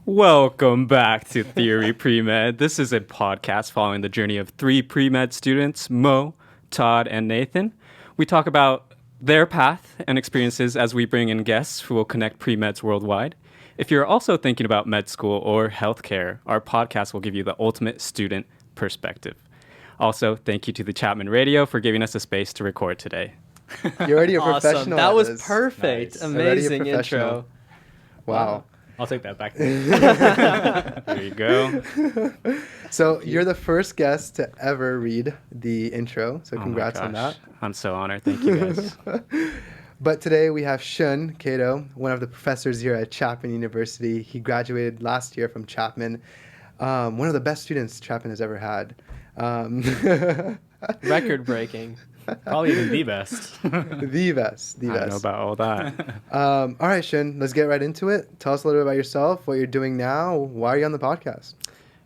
Welcome back to Theory Pre-Med. This is a podcast following the journey of three pre-med students, Mo, Todd, and Nathan. We talk about their path and experiences as we bring in guests who will connect pre-meds worldwide. If you're also thinking about med school or healthcare, our podcast will give you the ultimate student perspective. Also, thank you to the Chapman Radio for giving us a space to record today. You're already a Awesome. professional. That was Liz. perfect. Nice. Amazing Already a professional. intro. Wow. I'll take that back. There you go. So you're the first guest to ever read the intro. So Oh my congrats on gosh. that. I'm so honored. Thank you guys. But today we have Shun Kato, one of the professors here at Chapman University. He graduated last year from Chapman. One of the best students Chapman has ever had. Record breaking. Probably even the best. The best. The I don't know best. about all that. All right, Shun, let's get right into it. Tell us a little bit about yourself, what you're doing now. Why are you on the podcast?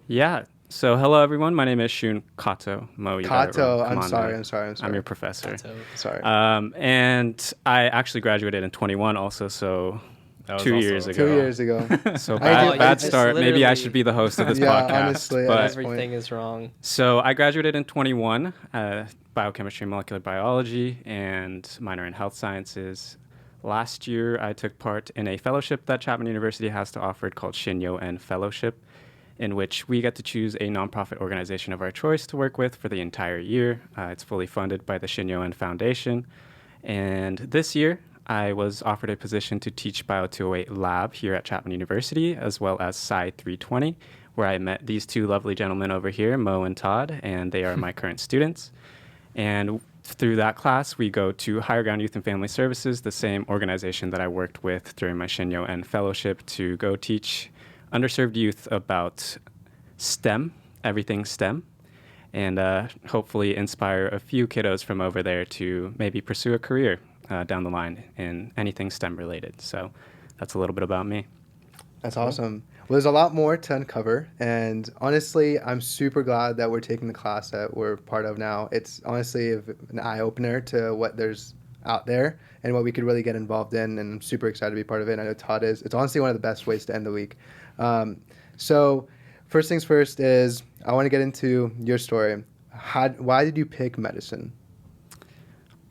Yeah. So, hello, everyone. My name is Shun Kato. Mo, you got it Kato, wrong. Come I'm on, sorry, man. I'm sorry. I'm your professor. Sorry. And I actually graduated in 21 also, so That was 2 also- years ago. 2 years ago. So I bad just start. Maybe I literally- should be the host of this Yeah, podcast. honestly, but this Everything is wrong. so I graduated in 21, biochemistry and molecular biology, and minor in health sciences. Last year, I took part in a fellowship that Chapman University has to offer called Shin Fellowship, in which we get to choose a nonprofit organization of our choice to work with for the entire year. It's fully funded by the Shin Foundation. And this year, I was offered a position to teach Bio 208 lab here at Chapman University, as well as Sci 320, where I met these two lovely gentlemen over here, Mo and Todd, and they are my current students. And through that class, we go to Higher Ground Youth and Family Services, the same organization that I worked with during my Shin fellowship, to go teach underserved youth about STEM, everything STEM, and hopefully inspire a few kiddos from over there to maybe pursue a career down the line in anything STEM related. So that's a little bit about me. That's awesome. Well, there's a lot more to uncover, and honestly, I'm super glad that we're taking the class that we're part of now. It's honestly an eye-opener to what there's out there and what we could really get involved in, and I'm super excited to be part of it. And I know Todd is. It's honestly one of the best ways to end the week. So first things first is I want to get into your story. Why did you pick medicine?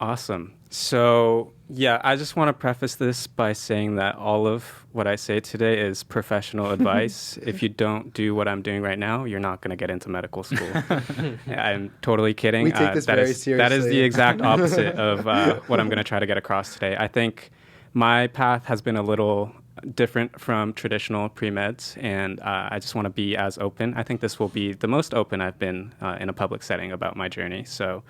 Awesome. So, yeah, I just want to preface this by saying that all of what I say today is professional advice. If you don't do what I'm doing right now, you're not going to get into medical school. I'm totally kidding. We take this that very is, That is seriously. the exact opposite of what I'm going to try to get across today. I think my path has been a little different from traditional pre-meds, and I just want to be as open. I think this will be the most open I've been in a public setting about my journey. So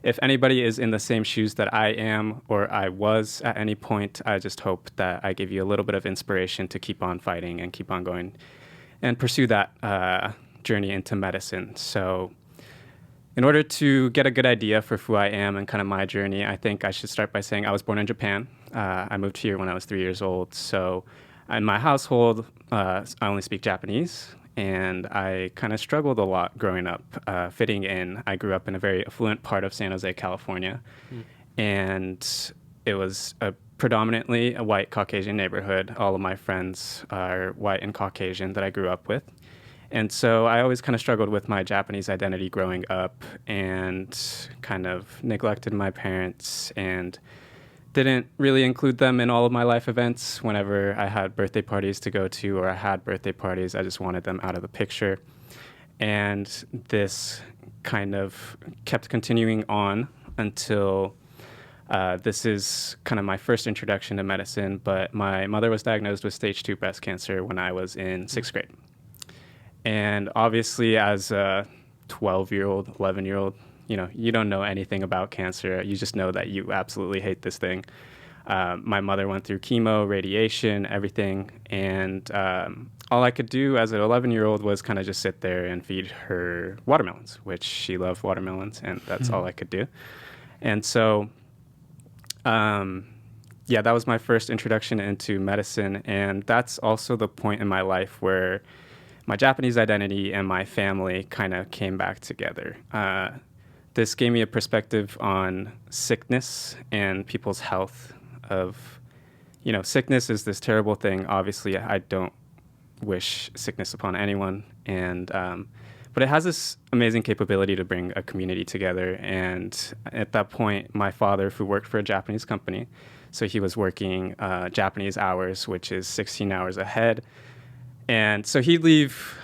if anybody is in the same shoes that I am or I was at any point, I just hope that I give you a little bit of inspiration to keep on fighting and keep on going and pursue that journey into medicine. So in order to get a good idea for who I am and kind of my journey, I think I should start by saying I was born in Japan. I moved here when I was 3 years old. So in my household, I only speak Japanese. And I kind of struggled a lot growing up, fitting in. I grew up in a very affluent part of San Jose, California. And it was predominantly a white Caucasian neighborhood. All of my friends are white and Caucasian that I grew up with. And so I always kind of struggled with my Japanese identity growing up and kind of neglected my parents and didn't really include them in all of my life events. Whenever I had birthday parties to go to or I had birthday parties, I just wanted them out of the picture. And this kind of kept continuing on until this is kind of my first introduction to medicine, but my mother was diagnosed with stage 2 breast cancer when I was in 6th grade. And obviously as a 12-year-old, 11-year-old, you don't know anything about cancer. You just know that you absolutely hate this thing. My mother went through chemo, radiation, everything. And all I could do as an 11-year-old was kind of just sit there and feed her watermelons, which she loved watermelons, and that's all I could do. And so, that was my first introduction into medicine. And that's also the point in my life where my Japanese identity and my family kind of came back together. This gave me a perspective on sickness and people's health. Sickness is this terrible thing. Obviously, I don't wish sickness upon anyone. And but it has this amazing capability to bring a community together. And at that point, my father, who worked for a Japanese company, so he was working Japanese hours, which is 16 hours ahead. And so he'd leave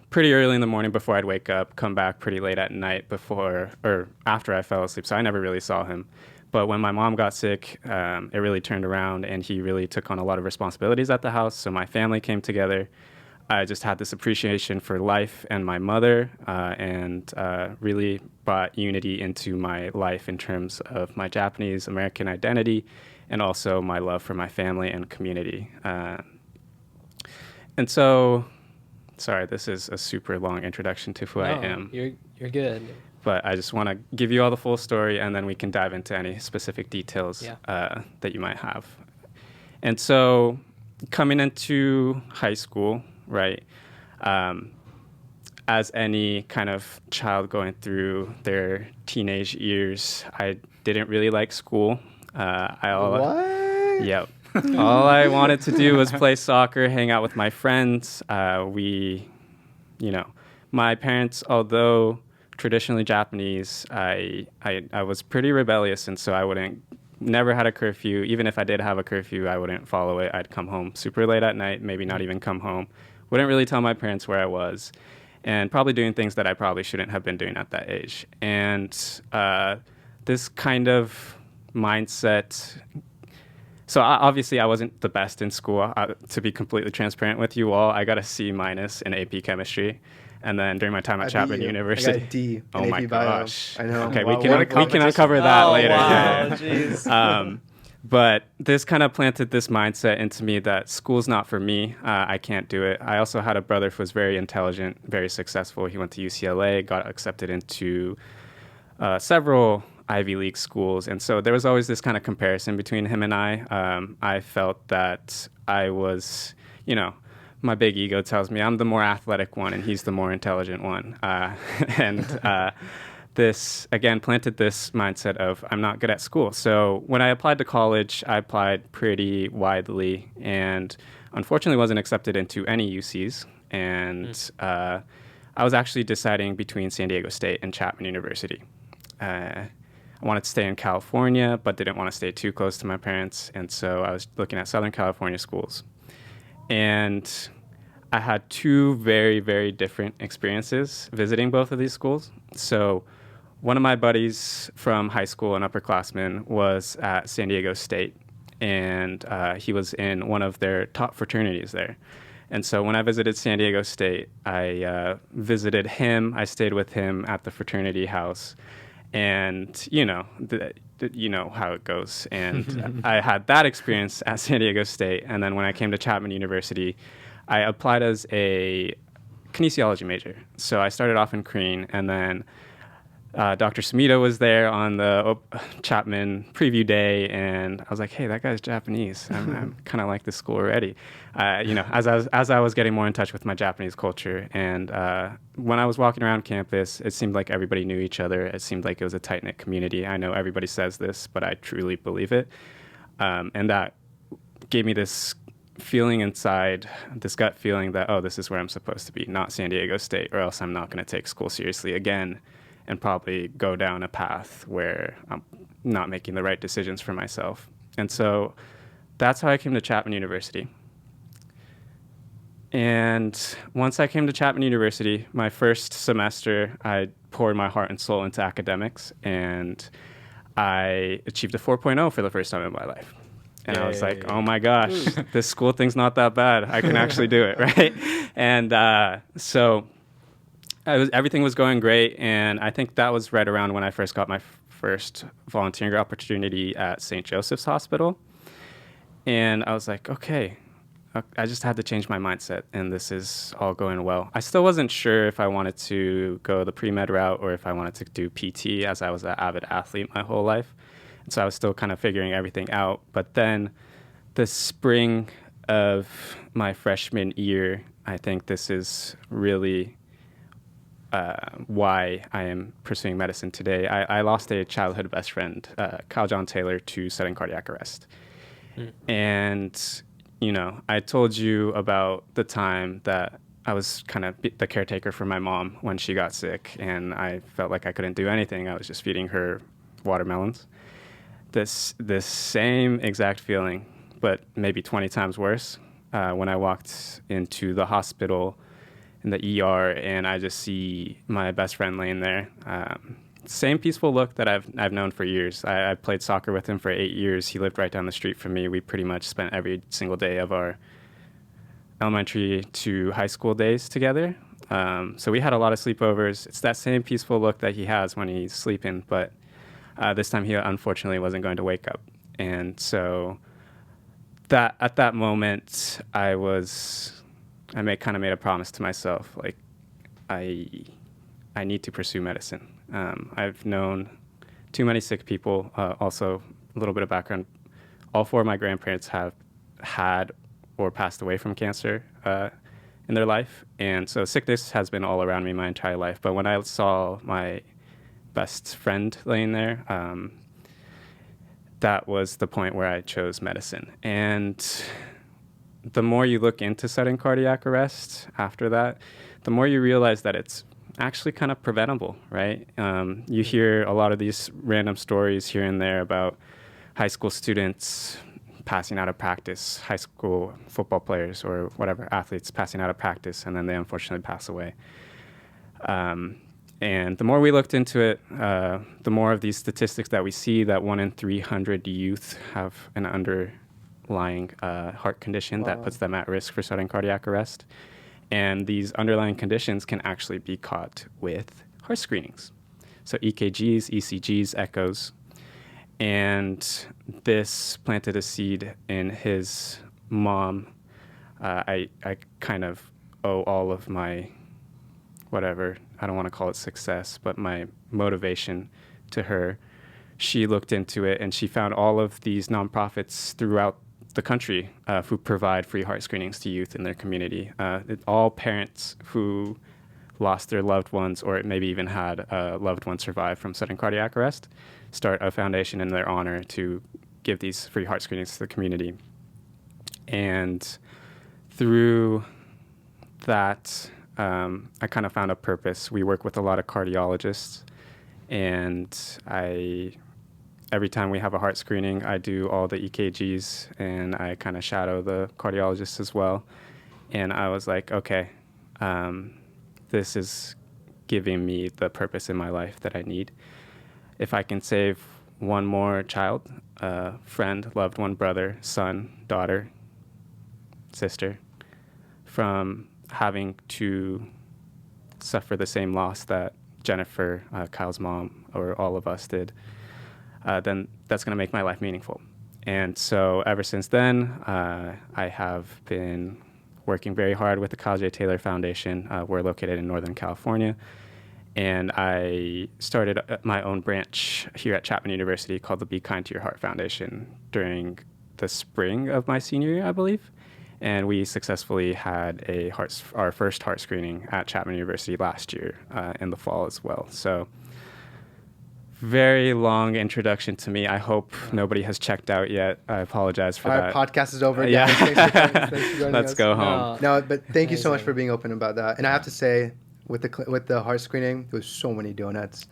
pretty early in the morning before I'd wake up, come back pretty late at night before or after I fell asleep. So I never really saw him. But when my mom got sick, it really turned around, and he really took on a lot of responsibilities at the house. So my family came together. I just had this appreciation for life and my mother, and really brought unity into my life in terms of my Japanese American identity, and also my love for my family and community. And so, sorry, this is a super long introduction to who I am. You're good. But I just want to give you all the full story, and then we can dive into any specific details that you might have. And so, coming into high school, right, as any kind of child going through their teenage years, I didn't really like school. What? Yep. All I wanted to do was play soccer, hang out with my friends. My parents, although traditionally Japanese, I was pretty rebellious, and so I never had a curfew. Even if I did have a curfew, I wouldn't follow it. I'd come home super late at night, maybe not even come home. Wouldn't really tell my parents where I was, and probably doing things that I probably shouldn't have been doing at that age. And this kind of mindset. So obviously I wasn't the best in school. To be completely transparent with you all, I got a C- in AP chemistry. And then during my time at Chapman University, I got a D in oh AP my bio. gosh. I know. Okay, Wow, we what a can uncover that later. Wow, Yeah. jeez. But this kind of planted this mindset into me that school's not for me. I can't do it. I also had a brother who was very intelligent, very successful. He went to UCLA, got accepted into several Ivy League schools. And so there was always this kind of comparison between him and I. I felt that I was, my big ego tells me I'm the more athletic one and he's the more intelligent one. This, again, planted this mindset of I'm not good at school. So when I applied to college, I applied pretty widely and unfortunately wasn't accepted into any UCs. And I was actually deciding between San Diego State and Chapman University. I wanted to stay in California, but didn't want to stay too close to my parents. And so I was looking at Southern California schools. And I had two very, very different experiences visiting both of these schools. So one of my buddies from high school, an upperclassman, was at San Diego State. And he was in one of their top fraternities there. And so when I visited San Diego State, I visited him. I stayed with him at the fraternity house. And, you know how it goes. And I had that experience at San Diego State. And then when I came to Chapman University, I applied as a kinesiology major. So I started off in Creen, and then Dr. Sumida was there on the Chapman preview day, and I was like, hey, that guy's Japanese. I'm kind of like this school already. As I was getting more in touch with my Japanese culture, and when I was walking around campus, it seemed like everybody knew each other. It seemed like it was a tight-knit community. I know everybody says this, but I truly believe it. And that gave me this feeling inside, this gut feeling that, oh, this is where I'm supposed to be, not San Diego State, or else I'm not going to take school seriously again and probably go down a path where I'm not making the right decisions for myself. And so that's how I came to Chapman University. And once I came to Chapman University, my first semester, I poured my heart and soul into academics, and I achieved a 4.0 for the first time in my life. And I was like, oh my gosh, this school thing's not that bad. I can actually do it, right? And so everything was going great, and I think that was right around when I first got my first volunteering opportunity at St. Joseph's Hospital. And I was like, okay, I just had to change my mindset, and this is all going well. I still wasn't sure if I wanted to go the pre-med route or if I wanted to do PT, as I was an avid athlete my whole life. And so I was still kind of figuring everything out. But then the spring of my freshman year, I think this is really why I am pursuing medicine today. I lost a childhood best friend, Kyle John Taylor, to sudden cardiac arrest. And, I told you about the time that I was kind of the caretaker for my mom when she got sick, and I felt like I couldn't do anything. I was just feeding her watermelons. This same exact feeling, but maybe 20 times worse, when I walked into the hospital in the ER, and I just see my best friend laying there. Same peaceful look that I've known for years. I played soccer with him for 8 years. He lived right down the street from me. We pretty much spent every single day of our elementary to high school days together. So we had a lot of sleepovers. It's that same peaceful look that he has when he's sleeping, but this time he unfortunately wasn't going to wake up. And so that at that moment, I kind of made a promise to myself, like, I need to pursue medicine. I've known too many sick people. Also, a little bit of background. All 4 of my grandparents have had or passed away from cancer in their life. And so sickness has been all around me my entire life. But when I saw my best friend laying there, that was the point where I chose medicine. And the more you look into sudden cardiac arrest after that, the more you realize that it's actually kind of preventable, right? You hear a lot of these random stories here and there about high school students passing out of practice, high school football players or whatever, athletes passing out of practice, and then they unfortunately pass away. And the more we looked into it, the more of these statistics that we see, that 1 in 300 youth have an underlying heart condition that puts them at risk for sudden cardiac arrest. And these underlying conditions can actually be caught with heart screenings. So EKGs, ECGs, echoes. And this planted a seed in his mom. I kind of owe all of my, whatever, I don't want to call it success, but my motivation to her. She looked into it and she found all of these nonprofits throughout the country who provide free heart screenings to youth in their community. All parents who lost their loved ones or maybe even had a loved one survive from sudden cardiac arrest start a foundation in their honor to give these free heart screenings to the community. And through that, I kind of found a purpose. We work with a lot of cardiologists, and every time we have a heart screening, I do all the EKGs, and I kind of shadow the cardiologist as well. And I was like, okay, this is giving me the purpose in my life that I need. If I can save one more child, friend, loved one, brother, son, daughter, sister, from having to suffer the same loss that Jennifer, Kyle's mom, or all of us did, then that's going to make my life meaningful. And so ever since then, I have been working very hard with the Kyle J. Taylor Foundation. We're located in Northern California. And I started my own branch here at Chapman University called the Be Kind to Your Heart Foundation during the spring of my senior year, I believe. And we successfully had our first heart screening at Chapman University last year in the fall as well. So very long introduction to me. I hope nobody has checked out yet. I apologize for that. Our podcast is over. Yeah. Thanks for joining Let's us. go home. No, but thank you so much Amazing. for being open about that. And I have to say, with the heart screening, there was so many donuts,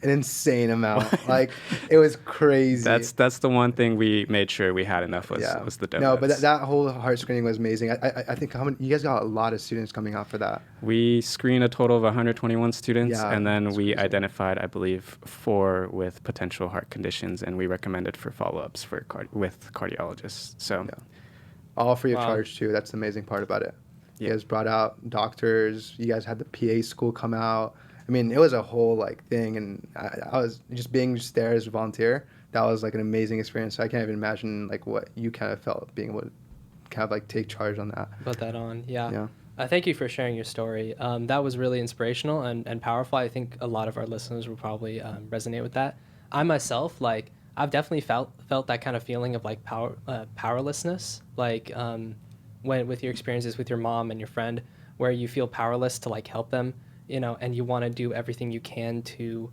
an insane amount. Like, it was crazy. That's the one thing we made sure we had enough was the donuts. No, but that whole heart screening was amazing. I think you guys got a lot of students coming out for that. We screened a total of 121 students, Yeah, and then that's we crazy. identified, I believe, 4 with potential heart conditions, and we recommended for follow-ups with cardiologists. So, Yeah. All free of Wow. charge too. That's the amazing part about it. You Yeah. guys brought out doctors. You guys had the PA school come out. I mean, it was a whole thing, and I was just being there as a volunteer. That was an amazing experience. I can't even imagine what you kind of felt being able to kind of take charge on that. Put that on. Yeah. Yeah. Thank you for sharing your story. That was really inspirational and powerful. I think a lot of our listeners will probably resonate with that. I myself, I've definitely felt that kind of feeling of powerlessness, when with your experiences with your mom and your friend, where you feel powerless to help them, and you want to do everything you can to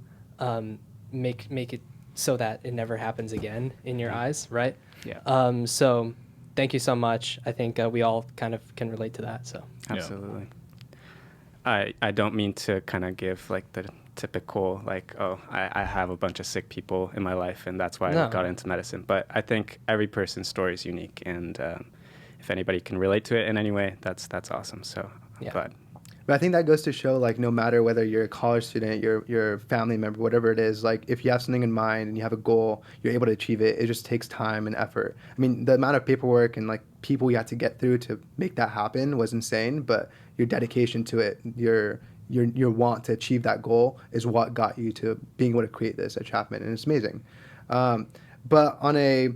make it so that it never happens again in your eyes, right? yeah. So thank you so much. I think we all kind of can relate to that. So Absolutely. I don't mean to kind of give like the typical like, oh, I have a bunch of sick people in my life and that's why I No. got into medicine. But I think every person's story is unique, and if anybody can relate to it in any way, that's awesome. So I'm glad. But I think that goes to show, like, no matter whether you're a college student, you're a family member, whatever it is, like, if you have something in mind and you have a goal, you're able to achieve it. It just takes time and effort. I mean, the amount of paperwork and, like, people you had to get through to make that happen was insane, but your dedication to it, your want to achieve that goal is what got you to being able to create this at Chapman, and it's amazing. But on a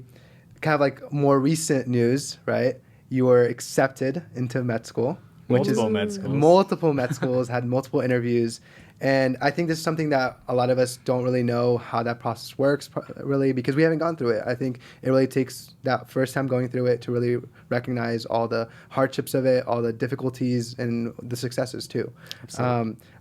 kind of, like, more recent news, right, you were accepted into med school. Multiple med schools. Multiple med schools, had multiple interviews. And I think this is something that a lot of us don't really know how that process works, really, because we haven't gone through it. I think it really takes that first time going through it to really recognize all the hardships of it, all the difficulties, and the successes, too.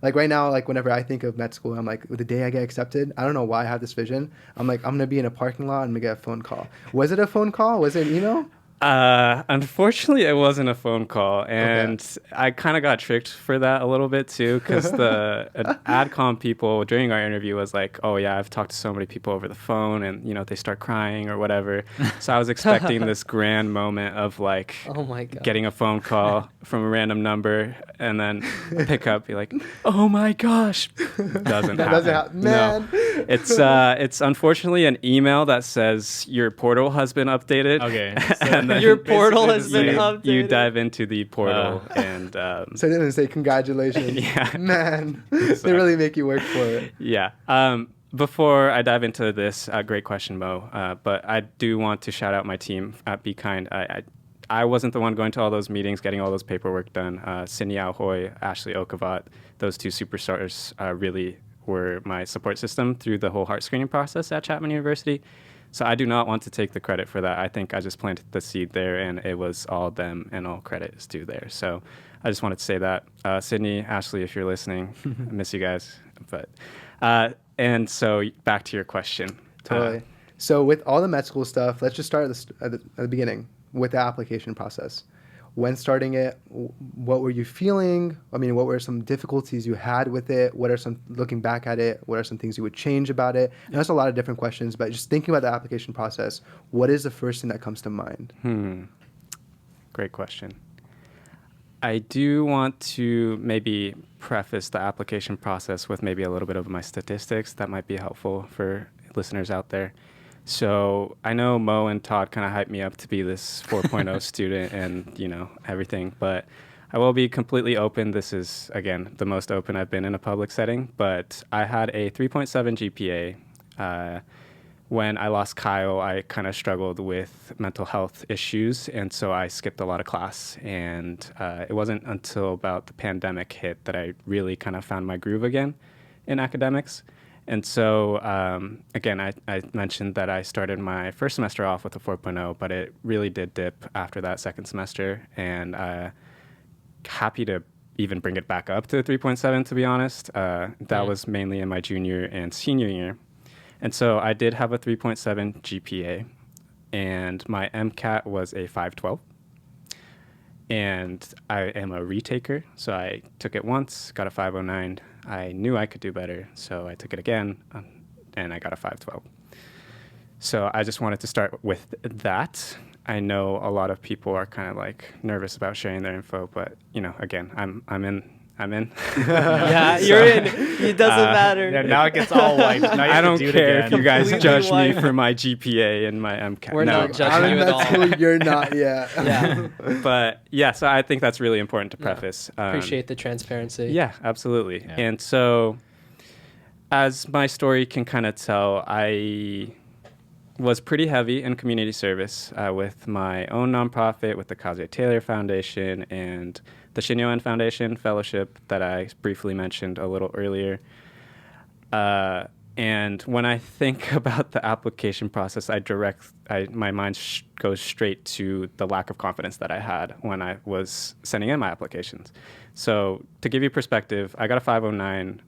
Like right now, like whenever I think of med school, I'm like, the day I get accepted, I don't know why I have this vision. I'm like, I'm going to be in a parking lot and I'm going to get a phone call. Was it a phone call? Was it an email? Unfortunately, it wasn't a phone call, and I kind of got tricked for that a little bit too, because the AdCom people during our interview was like, "Oh yeah, I've talked to so many people over the phone, and they start crying or whatever." So I was expecting this grand moment of like, oh my God, getting a phone call from a random number, and then pick up, be like, "Oh my gosh," doesn't happen. Man. No, it's unfortunately an email that says your portal has been updated. Okay. And then your portal has been updated. You dive into the portal and so it didn't say congratulations. Yeah. Man, they really make you work for it. Yeah. Before I dive into this, great question, Mo. But I do want to shout out my team at Be Kind. I wasn't the one going to all those meetings, getting all those paperwork done. Cindy Ahoy, Ashley Okavat, those two superstars really were my support system through the whole heart screening process at Chapman University. So I do not want to take the credit for that. I think I just planted the seed there, and it was all them, and all credit is due there. So I just wanted to say that. Sydney, Ashley, if you're listening, I miss you guys. But and so back to your question. Totally. So with all the med school stuff, let's just start at the beginning with the application process. When starting it, what were you feeling? I mean, what were some difficulties you had with it? What are some, looking back at it, what are some things you would change about it? And that's a lot of different questions, but just thinking about the application process, what is the first thing that comes to mind? Great question. I do want to maybe preface the application process with maybe a little bit of my statistics that might be helpful for listeners out there. So I know Mo and Todd kind of hyped me up to be this 4.0 student and, everything, but I will be completely open. This is, again, the most open I've been in a public setting, but I had a 3.7 GPA. When I lost Kyle, I kind of struggled with mental health issues, and so I skipped a lot of class. And it wasn't until about the pandemic hit that I really kind of found my groove again in academics. And so, again, I mentioned that I started my first semester off with a 4.0, but it really did dip after that second semester. And happy to even bring it back up to 3.7, to be honest. That was mainly in my junior and senior year. And so I did have a 3.7 GPA, and my MCAT was a 512. And I am a retaker, so I took it once, got a 509. I knew I could do better, so I took it again, and I got a 512. So I just wanted to start with that. I know a lot of people are kind of like nervous about sharing their info, but again, I'm in. Yeah, you're in. It doesn't matter. Yeah, now it gets all white. Now you I don't care if you guys Completely judge me white. for my GPA and my MCAT. We're not judging I'm you in at all. med school, you're not yet. Yeah. But yeah, so I think that's really important to preface. Appreciate the transparency. Yeah, absolutely. Yeah. And so, as my story can kind of tell, I was pretty heavy in community service with my own nonprofit, with the Kazuya Taylor Foundation, and the Shin Yoen Foundation Fellowship that I briefly mentioned a little earlier. And when I think about the application process, my mind goes straight to the lack of confidence that I had when I was sending in my applications. So to give you perspective, I got a 509,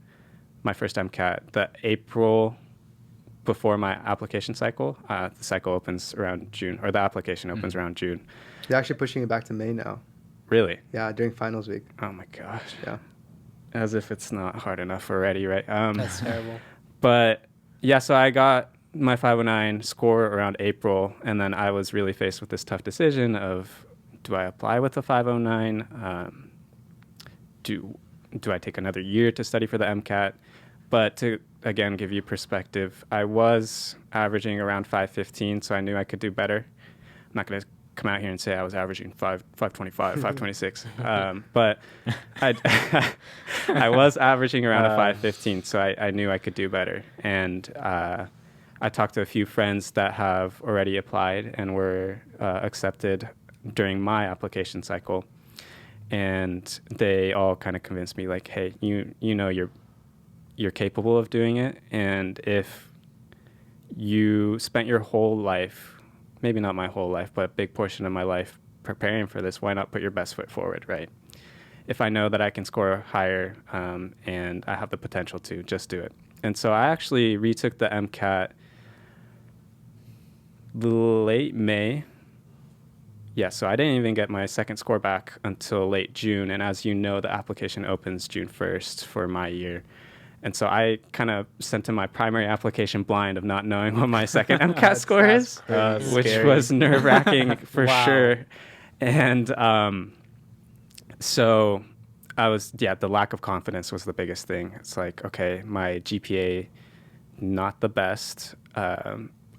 my first MCAT, the April before my application cycle. The cycle opens around June, or the application opens around June. They're actually pushing it back to May now. Really? Yeah, during finals week. Oh my gosh. Yeah. As if it's not hard enough already, right? That's terrible. But yeah, so I got my 509 score around April, and then I was really faced with this tough decision of, do I apply with a 509? Do I take another year to study for the MCAT? But to, again, give you perspective, I was averaging around 515, so I knew I could do better. I'm not going to come out here and say I was averaging 525, 526. But I was averaging around a 515, so I knew I could do better. And I talked to a few friends that have already applied and were accepted during my application cycle. And they all kind of convinced me, like, hey, you know you're capable of doing it. And if you spent your whole life, maybe not my whole life, but a big portion of my life preparing for this, why not put your best foot forward, right? If I know that I can score higher and I have the potential to, just do it. And so I actually retook the MCAT late May. Yeah, so I didn't even get my second score back until late June. And as you know, the application opens June 1st for my year. And so I kind of sent in my primary application blind of not knowing what my second MCAT score is, which was nerve-wracking for sure. And so the lack of confidence was the biggest thing. It's like, okay, my GPA, not the best.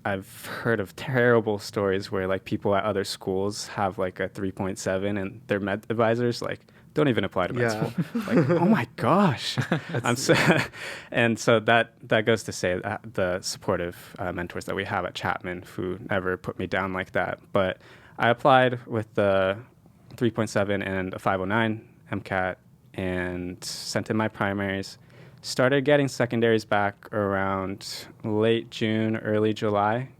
I've heard of terrible stories where like people at other schools have like a 3.7 and their med advisors like, don't even apply to med school. Like, oh my gosh. And so that goes to say that the supportive mentors that we have at Chapman who never put me down like that. But I applied with the 3.7 and a 509 MCAT and sent in my primaries. Started getting secondaries back around late June, early July.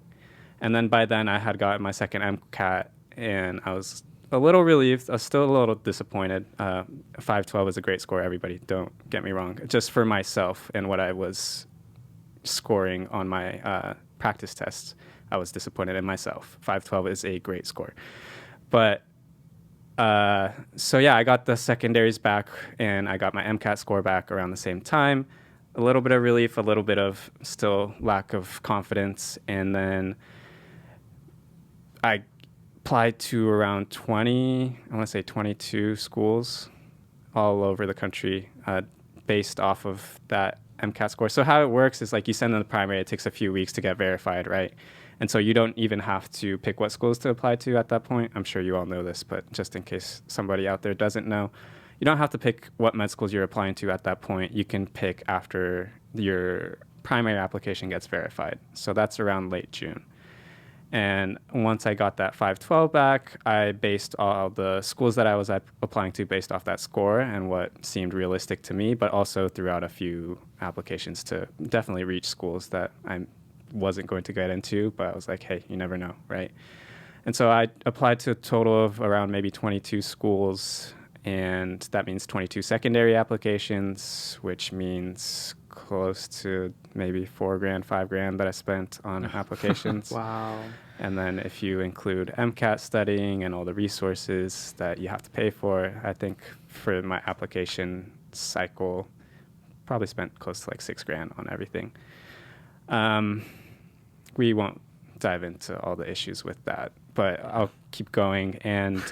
And then by then I had gotten my second MCAT and I was a little relieved. I was still a little disappointed. 512 is a great score, everybody. Don't get me wrong. Just for myself and what I was scoring on my practice tests, I was disappointed in myself. 512 is a great score. But so yeah, I got the secondaries back and I got my MCAT score back around the same time. A little bit of relief, a little bit of still lack of confidence. And then I applied to around 22 schools all over the country based off of that MCAT score. So how it works is like you send in the primary, it takes a few weeks to get verified, right? And so you don't even have to pick what schools to apply to at that point. I'm sure you all know this, but just in case somebody out there doesn't know, you don't have to pick what med schools you're applying to at that point. You can pick after your primary application gets verified. So that's around late June. And once I got that 512 back, I based all the schools that I was applying to based off that score and what seemed realistic to me, but also threw out a few applications to definitely reach schools that I wasn't going to get into, but I was like, hey, you never know, right? And so I applied to a total of around maybe 22 schools, and that means 22 secondary applications, which means close to maybe $4,000, $5,000 that I spent on applications. Wow. And then if you include MCAT studying and all the resources that you have to pay for, I think for my application cycle, probably spent close to like $6,000 on everything. We won't dive into all the issues with that, but I'll keep going. And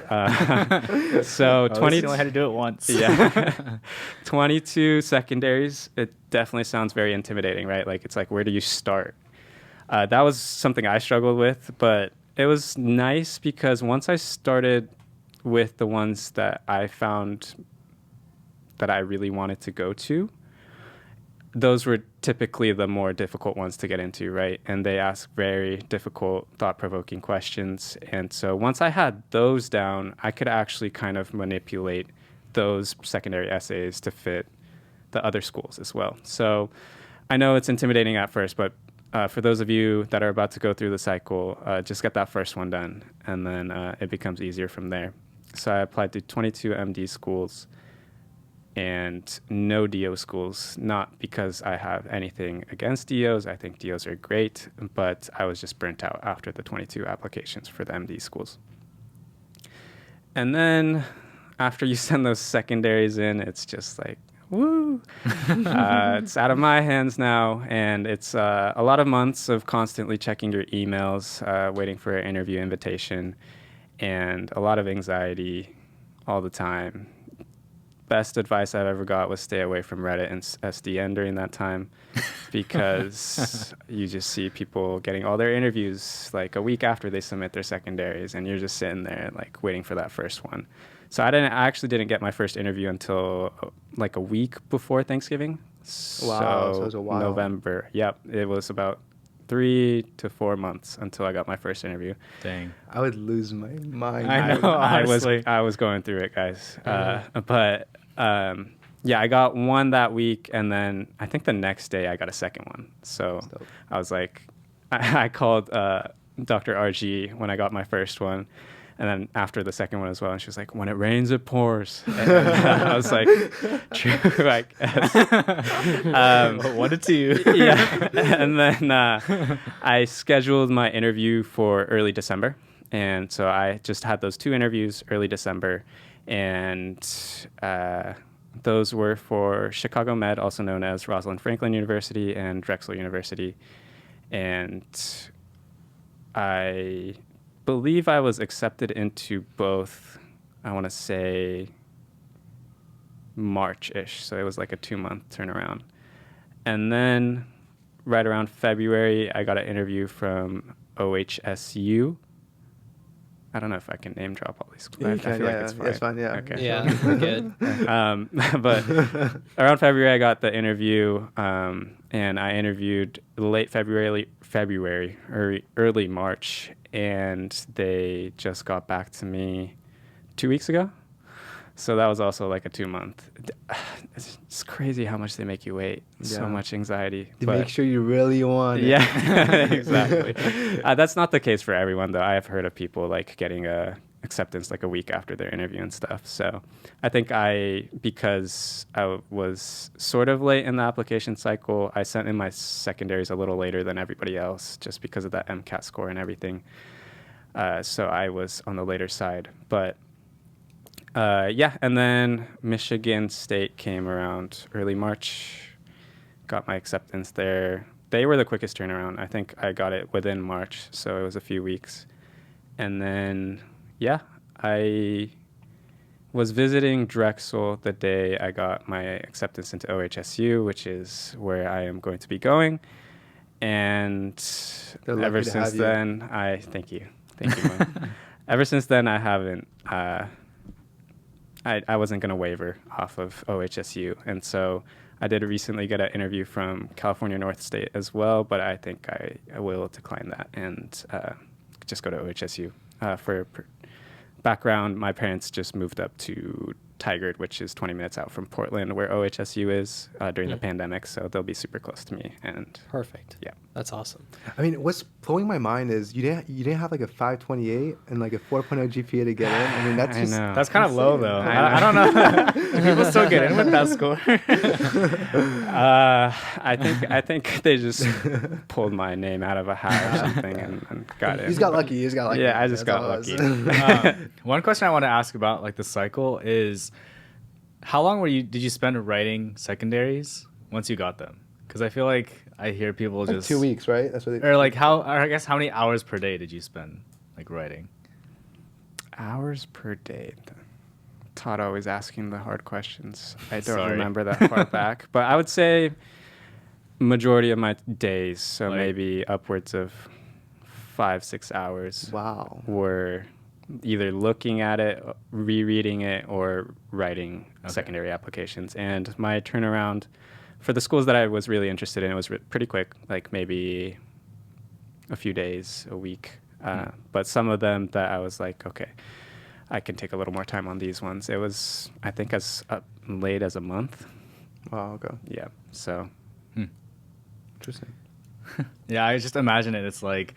so 20. You only had to do it once. Yeah. 22 secondaries. It definitely sounds very intimidating, right? Like it's like, where do you start? That was something I struggled with, but it was nice because once I started with the ones that I found that I really wanted to go to, those were typically the more difficult ones to get into, right? And they ask very difficult, thought-provoking questions. And so once I had those down, I could actually kind of manipulate those secondary essays to fit the other schools as well. So I know it's intimidating at first, but for those of you that are about to go through the cycle, just get that first one done, and then it becomes easier from there. So I applied to 22 MD schools, and no DO schools. Not because I have anything against DOs. I think DOs are great, but I was just burnt out after the 22 applications for the MD schools. And then after you send those secondaries in, it's just like, woo! It's out of my hands now, and it's a lot of months of constantly checking your emails, waiting for an interview invitation, and a lot of anxiety all the time. Best advice I've ever got was stay away from Reddit and SDN during that time, because you just see people getting all their interviews like a week after they submit their secondaries, and you're just sitting there like waiting for that first one. So I actually didn't get my first interview until like a week before Thanksgiving. Wow, so it was a while. November. Yep, it was about 3 to 4 months until I got my first interview. Dang. I would lose my mind. I know. Honestly. I was going through it, guys. But yeah, I got one that week, and then I think the next day I got a second one. So I was like, I called Dr. RG when I got my first one, and then after the second one as well, and she was like, "When it rains, it pours." And I was like, "True, I guess." 1 to 2. Yeah, and then I scheduled my interview for early December, and so I just had those 2 interviews early December, and those were for Chicago Med, also known as Rosalind Franklin University, and Drexel University, and I believe I was accepted into both, I want to say March-ish, so it was like a 2-month turnaround. And then right around February, I got an interview from OHSU. I don't know if I can name drop all these schools. Yeah, I you can, feel yeah, like it's fine. it's fine, yeah. Okay. Yeah, we're good. But around February, I got the interview, and I interviewed late February, early March, and they just got back to me 2 weeks ago. So that was also like a 2-month. It's crazy how much they make you wait. So much anxiety. To make sure you really want it. Yeah, exactly. That's not the case for everyone, though. I have heard of people like getting a acceptance like a week after their interview and stuff. So I think because I was sort of late in the application cycle, I sent in my secondaries a little later than everybody else just because of that MCAT score and everything. So I was on the later side. But yeah, and then Michigan State came around early March, got my acceptance there. They were the quickest turnaround. I think I got it within March, so it was a few weeks. And then, yeah, I was visiting Drexel the day I got my acceptance into OHSU, which is where I am going to be going. And ever since then, thank you, Mike. Ever since then, I haven't. I wasn't going to waver off of OHSU. And so I did recently get an interview from California North State as well, but I think I will decline that and just go to OHSU. For background, my parents just moved up to Tigard, which is 20 minutes out from Portland, where OHSU is during the pandemic. So they'll be super close to me. And Perfect. Yeah. That's awesome. I mean, what's blowing my mind is you didn't have like a 528 and like a 4.0 GPA to get in. I mean, that's just That's kind of low, though. I don't know. People still get in with that score. I think they just pulled my name out of a hat or something and got it. You just got lucky. Yeah, I just got lucky. One question I want to ask about like the cycle is, how long did you spend writing secondaries once you got them? Because I feel like I hear people like just 2 weeks, right? That's what. Or like how many hours per day did you spend like writing? Hours per day. Todd always asking the hard questions. I don't Sorry. remember that far back, but I would say majority of my days, so maybe upwards of 5-6 hours. Wow. Were either looking at it, rereading it, or writing secondary applications. And my turnaround for the schools that I was really interested in, it was pretty quick, like maybe a few days, a week. But some of them that I was like, okay, I can take a little more time on these ones. It was, I think, as late as a month. Wow. Okay. Yeah. So. Interesting. Yeah, I just imagine it. It's like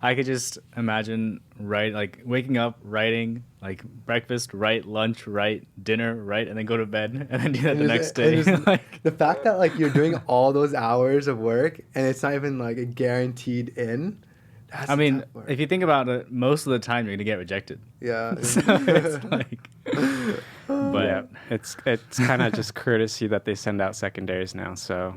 I could just imagine like waking up, writing, like breakfast, write, lunch, write, dinner, write, and then go to bed, and then do that And the next day. Like, the fact that like you're doing all those hours of work and it's not even like a guaranteed in. That's I the mean, tough part. if you think about it, most of the time you're gonna get rejected. Yeah. So it's like, but Yeah, it's kind of just courtesy that they send out secondaries now. So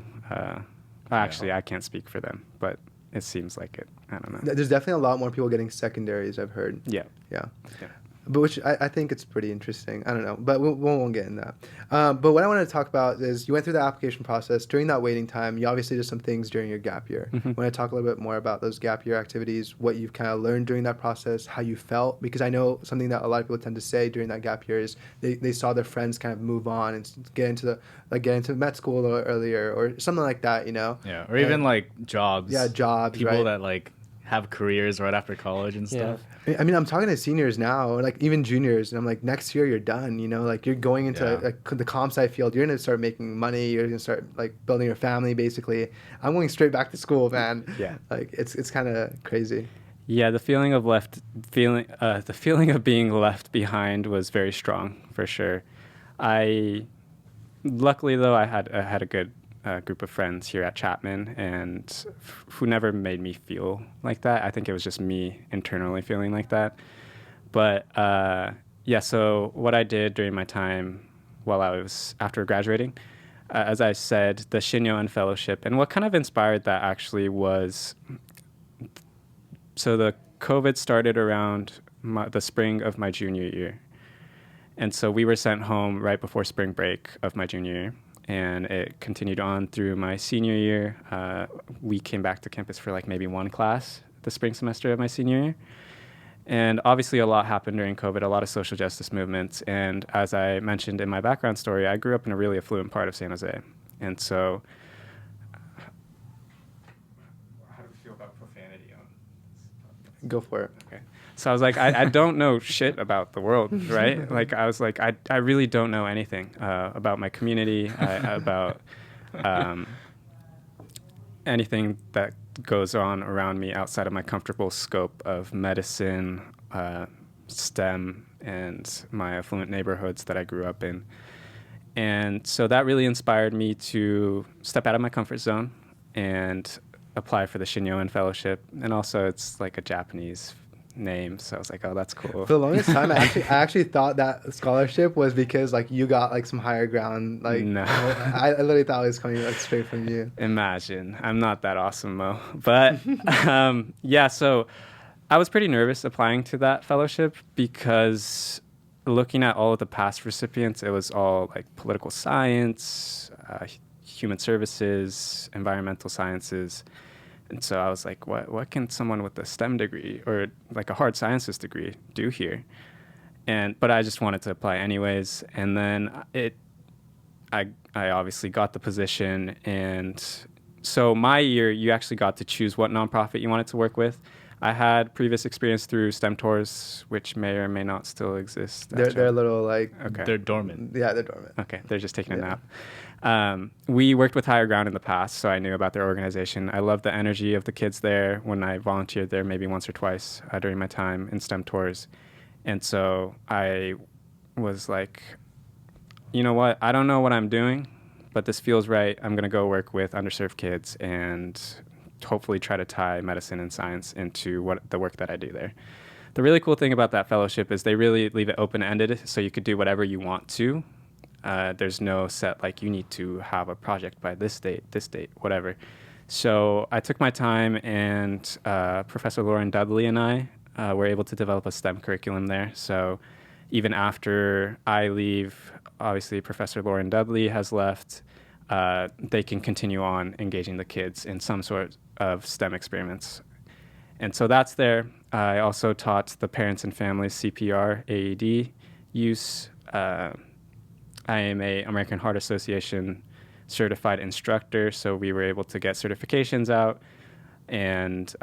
actually, I can't speak for them, but it seems like it. I don't know. There's definitely a lot more people getting secondaries, I've heard. Yeah. Yeah. Yeah. But which I think it's pretty interesting. I don't know, but we won't get into that. But what I want to talk about is you went through the application process. During that waiting time, you obviously did some things during your gap year. Mhm. Want to talk a little bit more about those gap year activities, what you've kind of learned during that process, how you felt? Because I know something that a lot of people tend to say during that gap year is they saw their friends kind of move on and get into med school earlier or something like that, you know? yeah, or even like jobs. Yeah, jobs, People right? that like have careers right after college and Yeah. stuff. I mean, I'm talking to seniors now, or like even juniors, and I'm like, next year you're done. You know, like you're going into Yeah. like the comp sci field. You're gonna start making money. You're gonna start like building your family. Basically, I'm going straight back to school, man. Yeah. Like it's kind of crazy. Yeah, the feeling of being left behind was very strong for sure. Luckily though, I had a good group of friends here at Chapman, and who never made me feel like that. I think it was just me internally feeling like that. But yeah, so what I did during my time while I was after graduating, as I said, the Shinyo Fellowship, and what kind of inspired that actually was. So the COVID started around the spring of my junior year. And so we were sent home right before spring break of my junior year. And it continued on through my senior year. We came back to campus for like maybe one class the spring semester of my senior year. And obviously a lot happened during COVID, a lot of social justice movements. And as I mentioned in my background story, I grew up in a really affluent part of San Jose. And so how do we feel about profanity on Go for it. Okay. So I was like, I don't know shit about the world, right? Like, I was like, I really don't know anything about my community, about anything that goes on around me outside of my comfortable scope of medicine, STEM, and my affluent neighborhoods that I grew up in. And so that really inspired me to step out of my comfort zone and apply for the Shinyo Fellowship. And also, it's like a Japanese name, so I was like, oh, that's cool. For the longest time, I actually thought that scholarship was because like you got like some higher ground. Like No. I literally thought it was coming like straight from you. Imagine. I'm not that awesome, Mo. But yeah, so I was pretty nervous applying to that fellowship because looking at all of the past recipients, it was all like political science, human services, environmental sciences. And so I was like, what can someone with a STEM degree or like a hard sciences degree do here? But I just wanted to apply anyways. And then I obviously got the position. And so my year, you actually got to choose what nonprofit you wanted to work with. I had previous experience through STEM tours, which may or may not still exist. They're a little like Okay. They're dormant. yeah, they're dormant. Okay, they're just taking a Yeah. nap. We worked with Higher Ground in the past, so I knew about their organization. I loved the energy of the kids there when I volunteered there maybe once or twice during my time in STEM tours. And so I was like, you know what? I don't know what I'm doing, but this feels right. I'm going to go work with underserved kids and hopefully try to tie medicine and science into the work that I do there. The really cool thing about that fellowship is they really leave it open-ended, so you could do whatever you want to. There's no set, like, you need to have a project by this date, whatever. So I took my time, and Professor Lauren Dudley and I were able to develop a STEM curriculum there. So even after I leave, obviously Professor Lauren Dudley has left, they can continue on engaging the kids in some sort of STEM experiments. And so that's there. I also taught the parents and families CPR, AED use. I am a American Heart Association certified instructor, so we were able to get certifications out and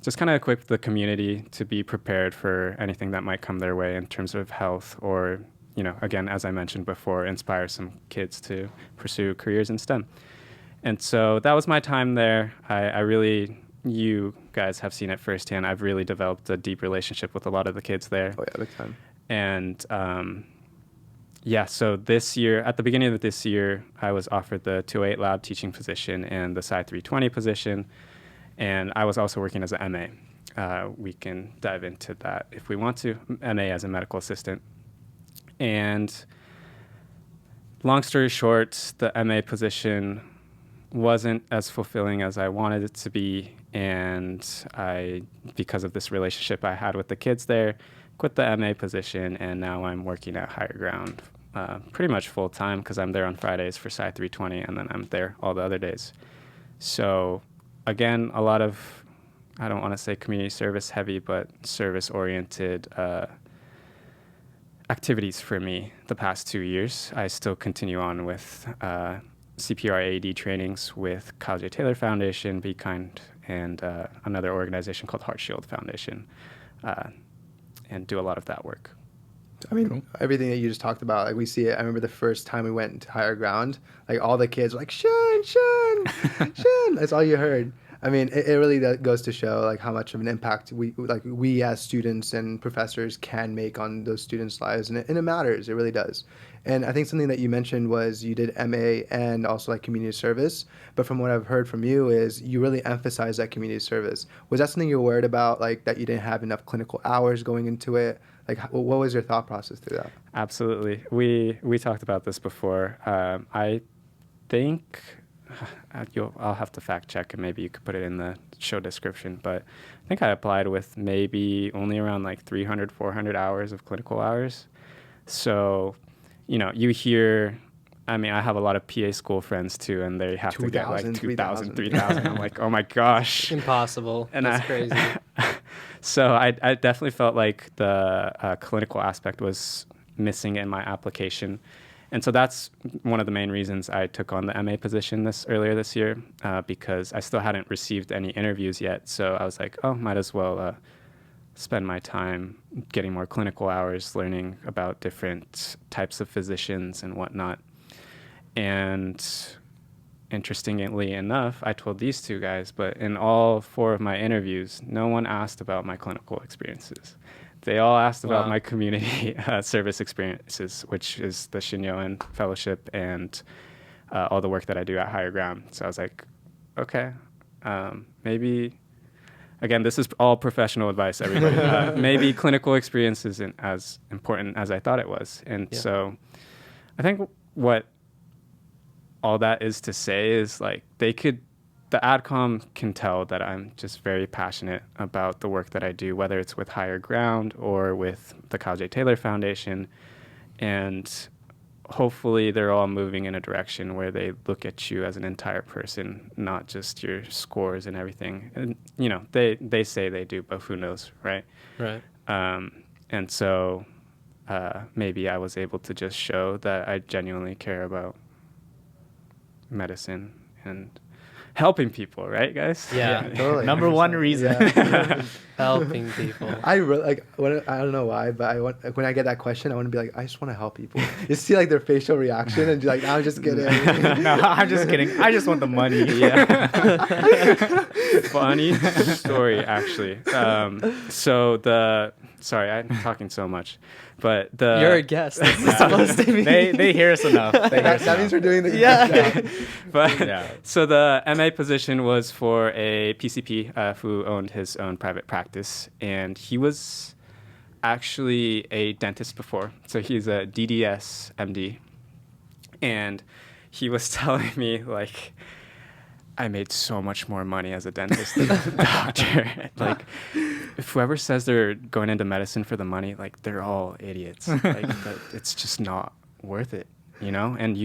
just kind of equip the community to be prepared for anything that might come their way in terms of health or, you know, again, as I mentioned before, inspire some kids to pursue careers in STEM. And so that was my time there. I really you guys have seen it firsthand. I've really developed a deep relationship with a lot of the kids there. Oh yeah, big time. And yeah, so this year, at the beginning of this year, I was offered the 208 lab teaching position and the Psi 320 position. And I was also working as an MA. We can dive into that if we want to, MA as a medical assistant. And long story short, the MA position wasn't as fulfilling as I wanted it to be. And I, because of this relationship I had with the kids there, quit the MA position, and now I'm working at Higher Ground pretty much full time because I'm there on Fridays for Psi 320, and then I'm there all the other days. So again, a lot of, I don't want to say community service heavy, but service oriented activities for me the past 2 years. I still continue on with CPR AED trainings with Kyle J. Taylor Foundation, Be Kind, and another organization called Heart Shield Foundation, and do a lot of that work. I mean, everything that you just talked about, like we see it. I remember the first time we went to Higher Ground, like all the kids were like, Shun, Shun, Shun. That's all you heard. I mean, it really goes to show like how much of an impact we as students and professors can make on those students' lives, and it matters. It really does. And I think something that you mentioned was you did MA and also like community service. But from what I've heard from you is you really emphasize that community service. Was that something you were worried about, like that you didn't have enough clinical hours going into it? Like, what was your thought process through that? Absolutely. We talked about this before. I think I'll have to fact check, and maybe you could put it in the show description. But I think I applied with maybe only around like 300, 400 hours of clinical hours. So, you know, you hear, I mean, I have a lot of PA school friends too, and they have to get like 2,000, 3,000. I'm like, oh my gosh. Impossible. And That's crazy. So I definitely felt like the clinical aspect was missing in my application. And so that's one of the main reasons I took on the MA position earlier this year, because I still hadn't received any interviews yet. So I was like, oh, might as well spend my time getting more clinical hours, learning about different types of physicians and whatnot. And interestingly enough, I told these two guys, but in all 4 of my interviews, no one asked about my clinical experiences. They all asked about my community service experiences, which is the Shinyoan Fellowship and all the work that I do at Higher Ground. So I was like, okay, maybe, again, this is all professional advice, everybody. Maybe clinical experience isn't as important as I thought it was. And so I think what all that is to say is like the AdCom can tell that I'm just very passionate about the work that I do, whether it's with Higher Ground or with the Kyle J. Taylor Foundation. And hopefully they're all moving in a direction where they look at you as an entire person, not just your scores and everything. And, you know, they say they do, but who knows, right? Right. And so maybe I was able to just show that I genuinely care about medicine and helping people, right, guys? Yeah, totally. Number 1 reason. Yeah. Helping people. I really like I don't know why, but when I get that question, I want to be like, I just want to help people. You see like their facial reaction and be like, I'm just kidding. No, I'm just kidding. I just want the money. Yeah. Funny story, actually. Sorry, I'm talking so much, but You're a guest. That's supposed to be. They hear us enough. That means we're doing the So the MA position was for a PCP who owned his own private practice, and he was actually a dentist before. So he's a DDS MD, and he was telling me like, I made so much more money as a dentist than a doctor. Like, if whoever says they're going into medicine for the money, like, they're all idiots. Like, it's just not worth it, you know? And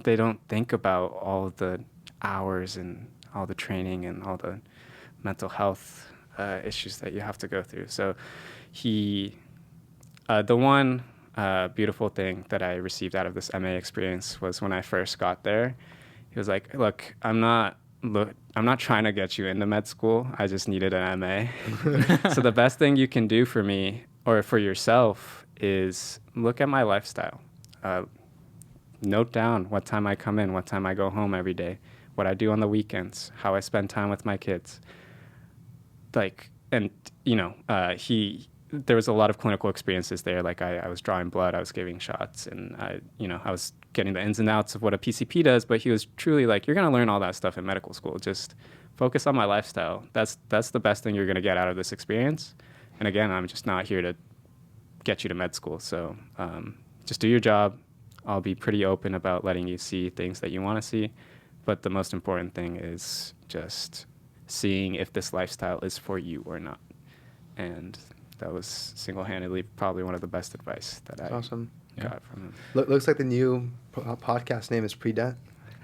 they don't think about all the hours and all the training and all the mental health issues that you have to go through. So the one beautiful thing that I received out of this MA experience was when I first got there, he was like, look, I'm not trying to get you into med school. I just needed an MA. So the best thing you can do for me or for yourself is look at my lifestyle. Note down what time I come in, what time I go home every day, what I do on the weekends, how I spend time with my kids. Like, and there was a lot of clinical experiences there. Like I was drawing blood, I was giving shots, and I was getting the ins and outs of what a PCP does. But he was truly like, you're gonna learn all that stuff in medical school. Just focus on my lifestyle. That's the best thing you're gonna get out of this experience. And again, I'm just not here to get you to med school. So just do your job. I'll be pretty open about letting you see things that you want to see. But the most important thing is just seeing if this lifestyle is for you or not. And that was single-handedly probably one of the best advice that I Awesome. got from him. Looks like the new podcast name is Predent.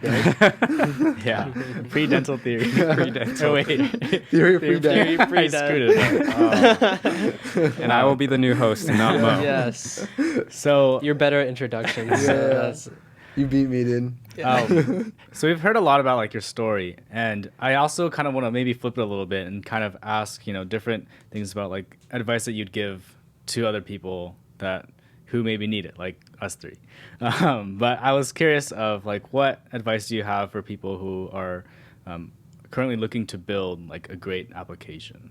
Yeah, pre-dental theory. Pre-dental. Oh, wait. Theory of Predent. I screwed it up. And I will be the new host and not Mo. Yes. So You're better at introductions. Yeah. So that's, You beat me, dude. so we've heard a lot about like your story, and I also kind of want to maybe flip it a little bit and kind of ask, different things about like advice that you'd give to other people who maybe need it, like us three. But I was curious of like, what advice do you have for people who are currently looking to build like a great application,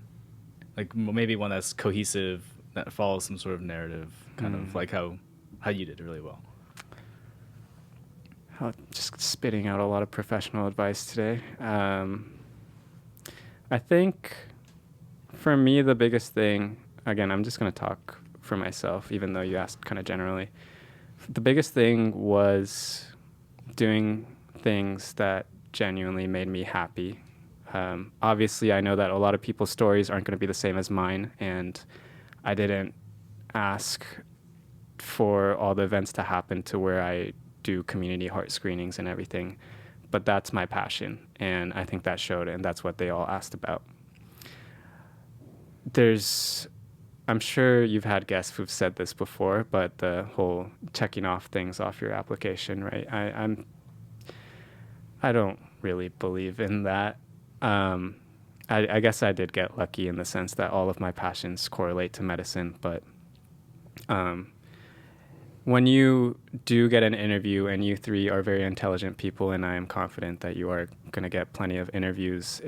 like maybe one that's cohesive, that follows some sort of narrative, kind of like how you did really well. Just spitting out a lot of professional advice today. I think for me, the biggest thing, again, I'm just going to talk for myself, even though you asked kind of generally. The biggest thing was doing things that genuinely made me happy. Obviously, I know that a lot of people's stories aren't going to be the same as mine, and I didn't ask for all the events to happen to where I do community heart screenings and everything, but that's my passion, and I think that showed, and that's what they all asked about. I'm sure you've had guests who've said this before, but the whole checking off things off your application, right? I don't really believe in that. I guess I did get lucky in the sense that all of my passions correlate to medicine, but when you do get an interview, and you three are very intelligent people, and I am confident that you are going to get plenty of interviews,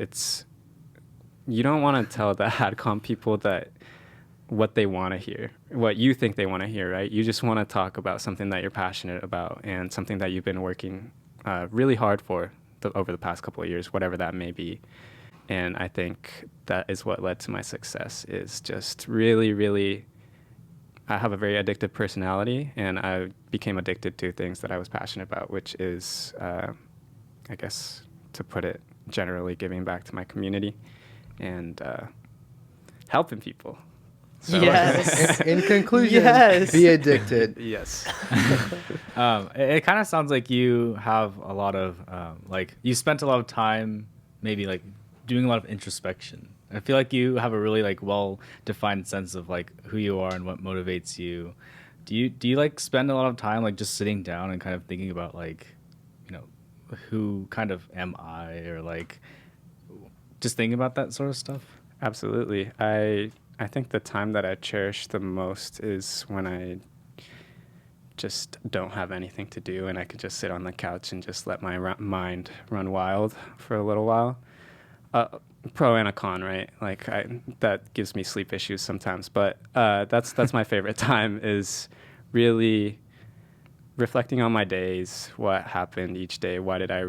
you don't want to tell the AdCom people that what they want to hear, what you think they want to hear, right? You just want to talk about something that you're passionate about and something that you've been working really hard for over the past couple of years, whatever that may be. And I think that is what led to my success, is just really, really, I have a very addictive personality, and I became addicted to things that I was passionate about, which is, I guess, to put it generally, giving back to my community and helping people. So, yes. In conclusion, Yes. be addicted. Yes. It kind of sounds like you have a lot of like you spent a lot of time maybe like doing a lot of introspection. I feel like you have a really like well-defined sense of like who you are and what motivates you. Do you like spend a lot of time like just sitting down and kind of thinking about like, who kind of am I, or like just thinking about that sort of stuff? Absolutely. I think the time that I cherish the most is when I just don't have anything to do, and I could just sit on the couch and just let my mind run wild for a little while. Pro and a con, right? Like that gives me sleep issues sometimes, but that's my favorite time, is really reflecting on my days, what happened each day, why did I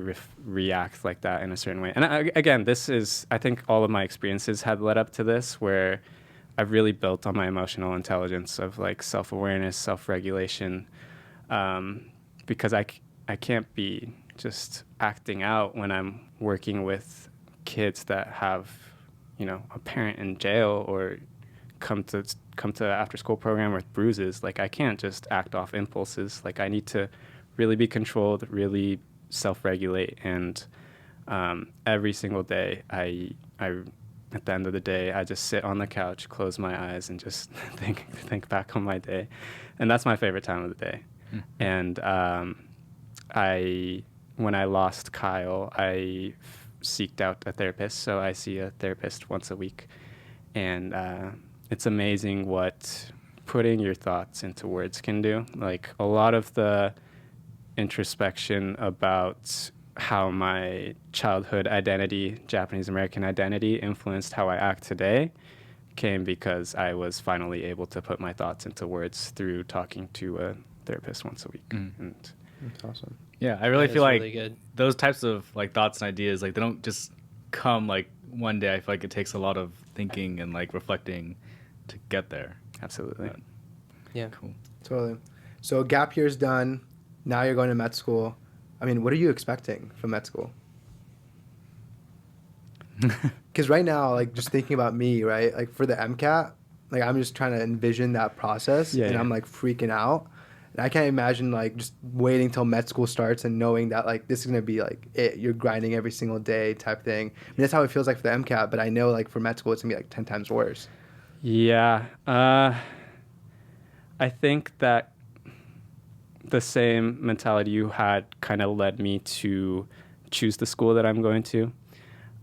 react like that in a certain way. And again, I think all of my experiences had led up to this, where I've really built on my emotional intelligence of like self-awareness, self-regulation, because I can't be just acting out when I'm working with kids that have, a parent in jail or come to after school program with bruises. Like, I can't just act off impulses. Like, I need to really be controlled, really self-regulate, and every single day I at the end of the day, I just sit on the couch, close my eyes, and just think back on my day. And that's my favorite time of the day. And when I lost Kyle, I seeked out a therapist. So I see a therapist once a week. And it's amazing what putting your thoughts into words can do. Like, a lot of the introspection about how my childhood identity, Japanese American identity, influenced how I act today came because I was finally able to put my thoughts into words through talking to a therapist once a week. And That's awesome. Yeah, I really That feel is like really good. those types of like thoughts and ideas, like they don't just come like one day. I feel like it takes a lot of thinking and like reflecting to get there. absolutely. But Yeah. cool. Totally. So gap year's done. Now you're going to med school. I mean, what are you expecting from med school? Because right now, like just thinking about me, right? Like for the MCAT, like I'm just trying to envision that process, Yeah, and yeah. I'm like freaking out. And I can't imagine like just waiting till med school starts and knowing that like this is gonna be like it. You're grinding every single day type thing. I mean, that's how it feels like for the MCAT, but I know like for med school it's gonna be like 10 times worse. Yeah. I think that the same mentality you had kind of led me to choose the school that I'm going to.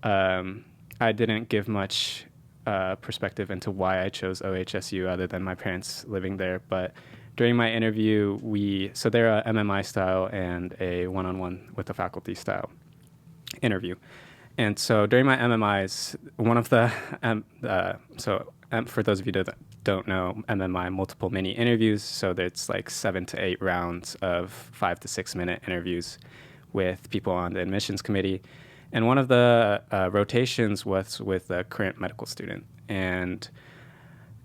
I didn't give much perspective into why I chose OHSU other than my parents living there. But during my interview, so they're a MMI style and a one-on-one with the faculty style interview. And so during my MMIs, one of the, for those of you that don't know, MMI, multiple mini interviews. So there's like 7 to 8 rounds of 5 to 6 minute interviews with people on the admissions committee. And one of the rotations was with a current medical student. And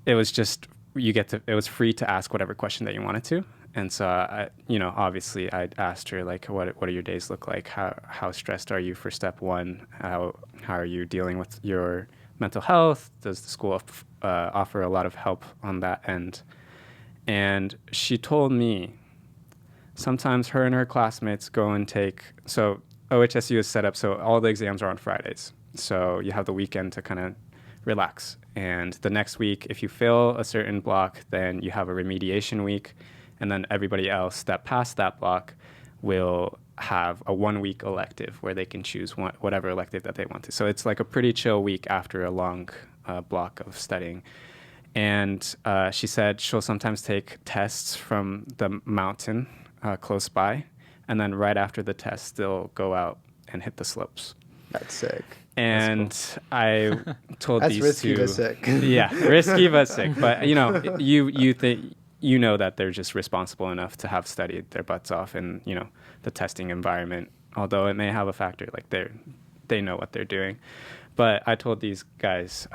it was just, it was free to ask whatever question that you wanted to. And so, obviously I asked her, like, what do your days look like? How stressed are you for step one? How are you dealing with your mental health? Does the school offer a lot of help on that end? And she told me sometimes her and her classmates go and so OHSU is set up so all the exams are on Fridays. So you have the weekend to kind of relax. And the next week, if you fail a certain block, then you have a remediation week. And then everybody else that passed that block will have a 1 week elective where they can choose whatever elective that they want to. So it's like a pretty chill week after a long block of studying. And she said she'll sometimes take tests from the mountain close by. And then right after the test, they'll go out and hit the slopes. That's sick. And I told That's these risky two, but sick. yeah, risky but sick. But you think that they're just responsible enough to have studied their butts off in the testing environment. Although it may have a factor, like they know what they're doing. But I told these guys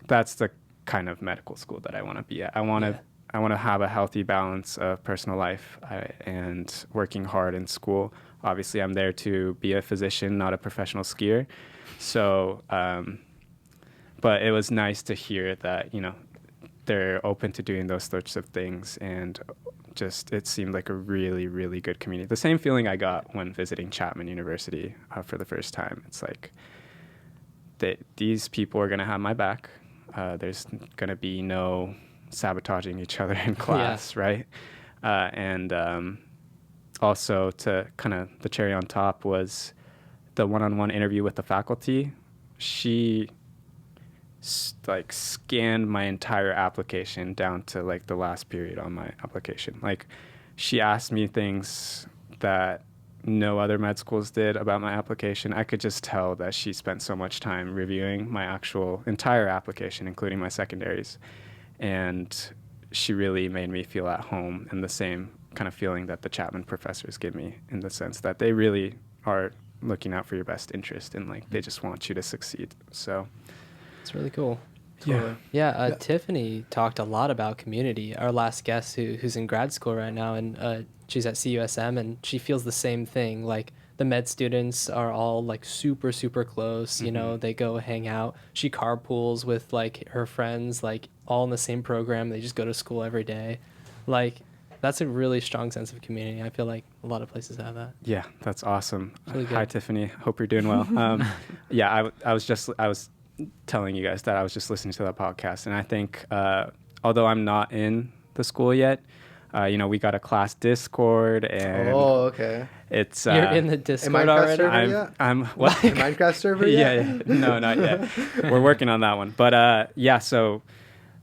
that's the kind of medical school that I want to be at. I want to have a healthy balance of personal life and working hard in school. Obviously, I'm there to be a physician, not a professional skier. So, but it was nice to hear that, they're open to doing those sorts of things. And just, it seemed like a really, really good community. The same feeling I got when visiting Chapman University for the first time. It's like, these people are going to have my back. There's going to be no sabotaging each other in class, right? And also, to kind of the cherry on top was the one-on-one interview with the faculty. She scanned my entire application down to like the last period on my application. Like, she asked me things that no other med schools did about my application. I could just tell that she spent so much time reviewing my actual entire application, including my secondaries. And she really made me feel at home in the same kind of feeling that the Chapman professors give me, in the sense that they really are looking out for your best interest and like they just want you to succeed. So It's really cool. Totally. Yeah, Tiffany talked a lot about community. Our last guest who's in grad school right now, and she's at CUSM, and she feels the same thing. Like, the med students are all like super, super close. They go hang out. She carpools with like her friends, like all in the same program. They just go to school every day. Like, that's a really strong sense of community. I feel like a lot of places have that. yeah, that's awesome. Really Hi, good. Tiffany. Hope you're doing well. Yeah, I was telling you guys that I was just listening to that podcast, and I think although I'm not in the school yet, we got a class Discord, and Okay. it's You're in the Discord Minecraft already? server yet? I'm what? The Minecraft server yet? Yeah, no, not yet. We're working on that one. But so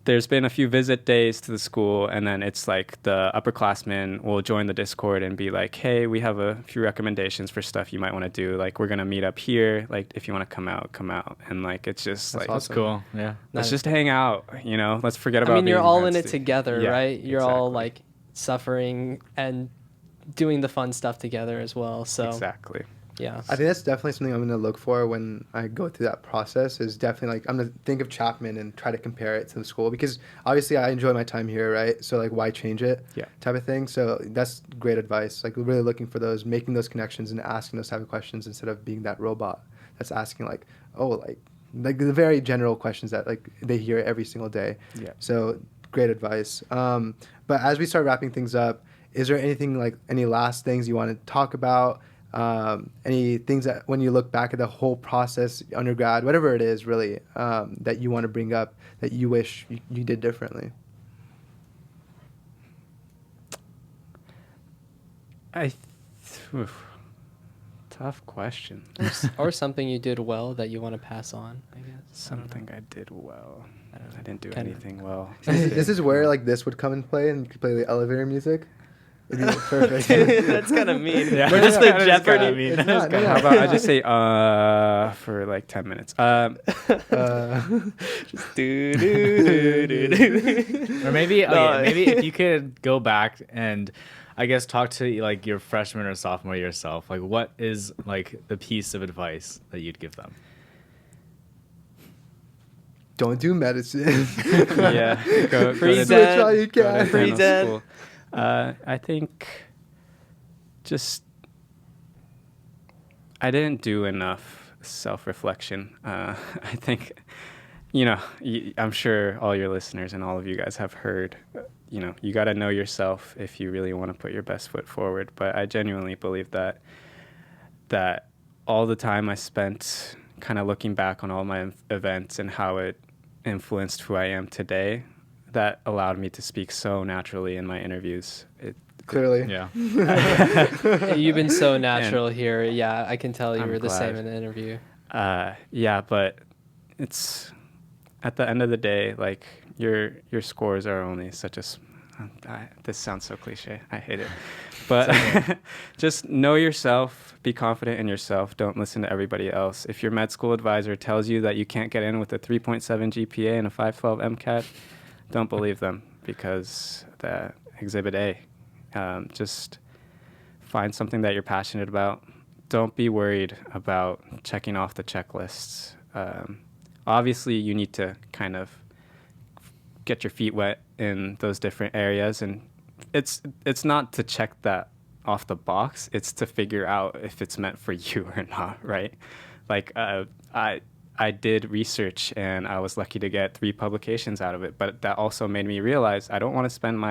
there's been a few visit days to the school, and then it's like the upperclassmen will join the Discord and be like, hey, we have a few recommendations for stuff you might want to do. Like, we're going to meet up here. Like, if you want to come out, come out. And like, it's just That's like, That's cool. Yeah. let's just hang out, you know, let's forget about I mean, you're being all med in it student. together, Yeah, right? You're all exactly. like suffering and doing the fun stuff together as well. So Exactly. yeah. I think that's definitely something I'm going to look for when I go through that process. Is definitely like I'm going to think of Chapman and try to compare it to the school, because obviously I enjoy my time here, right? So like, why change it? Yeah. Type of thing. So that's great advice. Like, really looking for those, making those connections and asking those type of questions instead of being that robot that's asking like, oh, like the very general questions that like they hear every single day. Yeah. So great advice. But as we start wrapping things up, is there anything like any last things you want to talk about? Any things that when you look back at the whole process, undergrad, whatever it is, really, that you want to bring up that you wish you did differently? Oof. Tough question. Or something you did well that you want to pass on, I guess. Something I did well. I don't know. I didn't do Kinda. anything well. This is where like this would come and play, and you could play the elevator music. It'd be perfect. That's kind of mean. Yeah. We're just the That is kinda Jeopardy. mean. It's not, no, How about I just say for like 10 minutes? Do, do, do, do. Or maybe No. maybe if you could go back and I guess talk to like your freshman or sophomore year self, like what is like the piece of advice that you'd give them? Don't do medicine. Yeah, go Free to Zen. Switch all you go to can. Free dental Zen. school. I think just I didn't do enough self-reflection. I think, you know, I'm sure all your listeners and all of you guys have heard, you know, you got to know yourself if you really want to put your best foot forward. But I genuinely believe that all the time I spent kind of looking back on all my events and how it influenced who I am today, that allowed me to speak so naturally in my interviews. Clearly. Yeah. You've been so natural here. Yeah, I can tell you I'm were the same glad. in the interview. Yeah, but it's at the end of the day, like your scores are only such a. This sounds so cliche. I hate it, but just know yourself. Be confident in yourself. Don't listen to everybody else. If your med school advisor tells you that you can't get in with a 3.7 GPA and a 512 MCAT, don't believe them, because the Exhibit A. Just find something that you're passionate about. Don't be worried about checking off the checklists. Obviously, you need to kind of get your feet wet in those different areas, and it's not to check that off the box. It's to figure out if it's meant for you or not, right? Like I did research, and I was lucky to get 3 publications out of it, but that also made me realize I don't want to spend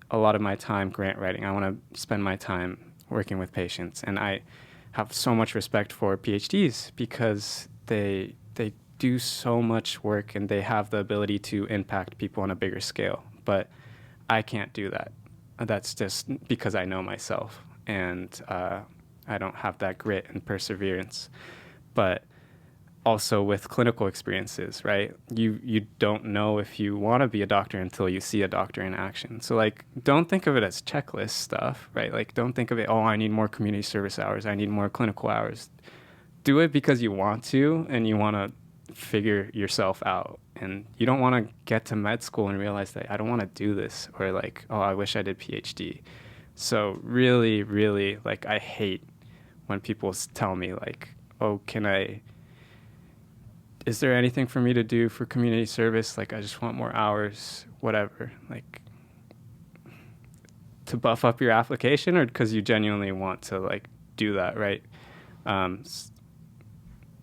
a lot of my time grant writing. I want to spend my time working with patients. And I have so much respect for PhDs, because they do so much work and they have the ability to impact people on a bigger scale. But I can't do that. That's just because I know myself, and I don't have that grit and perseverance. But also with clinical experiences, right? You don't know if you want to be a doctor until you see a doctor in action. So like, don't think of it as checklist stuff, right? Like, don't think of it, oh, I need more community service hours, I need more clinical hours. Do it because you want to, and you want to figure yourself out. And you don't want to get to med school and realize that I don't want to do this, or like, oh, I wish I did PhD. So really, really, like, I hate when people tell me like, oh, is there anything for me to do for community service? Like, I just want more hours, whatever. Like, to buff up your application, or because you genuinely want to like do that, right?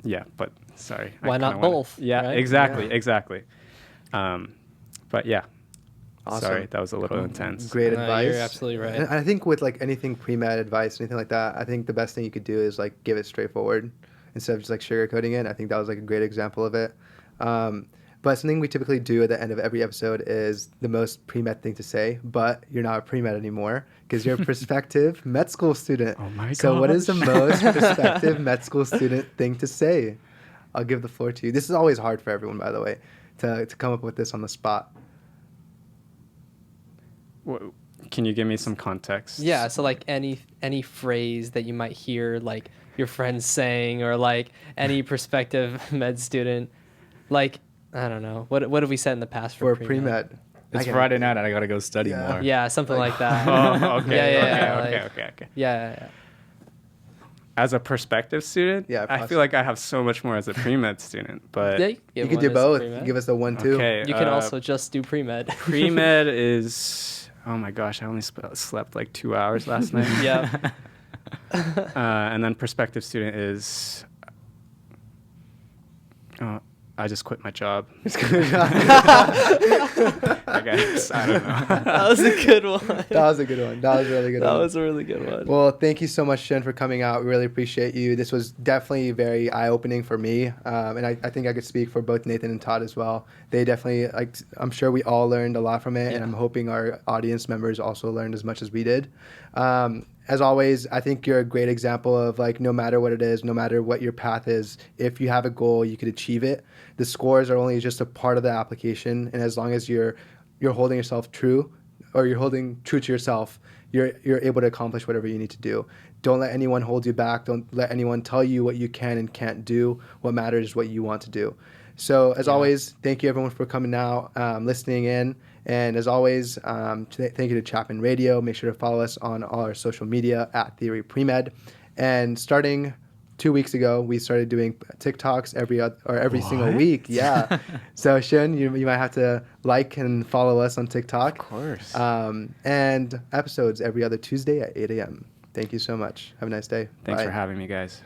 Yeah, but sorry. Why not both? Yeah, right? exactly, Yeah. exactly. But yeah. Awesome. Sorry, that was a little intense. Great No, advice. you're absolutely right. And I think with like anything pre-med advice, anything like that, I think the best thing you could do is like give it straightforward instead of just like sugarcoating it. I think that was like a great example of it. But something we typically do at the end of every episode is the most pre-med thing to say, but you're not a pre-med anymore because you're a prospective med school student. Oh my So what is the gosh. most prospective med school student thing to say? I'll give the floor to you. This is always hard for everyone, by the way. to come up with this on the spot. Can you give me some context? Yeah, so like any phrase that you might hear like your friends saying, or like any prospective med student, like I don't know, what have we said in the past For for pre-med. It's Friday night and I gotta go study more. Yeah, something like that. Oh, okay. Yeah, Okay. Yeah. As a prospective student, Yeah, I feel like I have so much more as a pre-med student, but Yeah, You could do both. Give us the 1-2. okay. You can also just do pre-med. Pre-med is, oh my gosh, I only slept like 2 hours last night. Yeah. And then prospective student is, I just quit my job. I guess. I don't know. That was a good one. That was a good one. That was a really good That one. was a really good one. Well, thank you so much, Shun, for coming out. We really appreciate you. This was definitely very eye-opening for me, and I think I could speak for both Nathan and Todd as well. They definitely, like, I'm sure we all learned a lot from it, and I'm hoping our audience members also learned as much as we did. As always, I think you're a great example of, like, no matter what it is, no matter what your path is, if you have a goal, you could achieve it. The scores are only just a part of the application, and as long as you're holding yourself true, or you're holding true to yourself, you're able to accomplish whatever you need to do. Don't let anyone hold you back. Don't let anyone tell you what you can and can't do. What matters is what you want to do. So as always, thank you everyone for coming out, listening in. And as always, thank you to Chapman Radio. Make sure to follow us on all our social media at Theory Premed. And starting 2 weeks ago, we started doing TikToks every single week. Yeah. So Shun, you might have to like and follow us on TikTok. Of course. And episodes every other Tuesday at 8 a.m. Thank you so much. Have a nice day. Thanks Bye. for having me, guys.